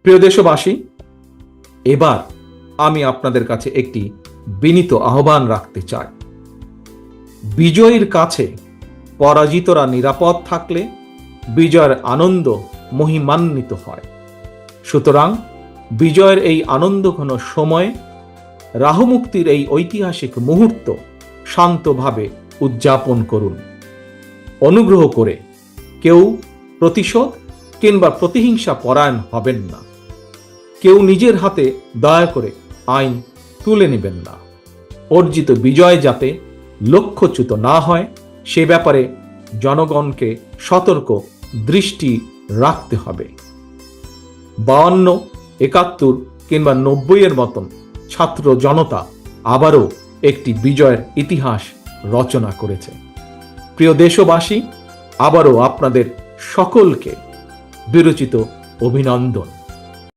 প্রিয় দেশবাসী, এবার আমি আপনাদের কাছে একটি বিনীত আহ্বান রাখতে চাই। বিজয়ীর কাছে পরাজিতরা নিরাপদ থাকলে বিজয়ের আনন্দ মহিমান্বিত হয়। সুতরাং বিজয়ের এই আনন্দঘন সময়ে রাহুমুক্তির এই ঐতিহাসিক মুহূর্ত শান্তভাবে উদযাপন করুন। অনুগ্রহ করে কেউ প্রতিশোধ কিংবা প্রতিহিংসা পরায়ণ হবেন না। কেউ নিজের হাতে দয়া করে আইন তুলে নেবেন না। অর্জিত বিজয় যাতে লক্ষ্যচ্যুত না হয় সে ব্যাপারে জনগণকে সতর্ক দৃষ্টি রাখতে হবে। 52, 71 কিংবা 90 মতন ছাত্র জনতা আবারও একটি বিজয়ের ইতিহাস রচনা করেছে। প্রিয় দেশবাসী, আবারও আপনাদের সকলকে বিরচিত অভিনন্দন।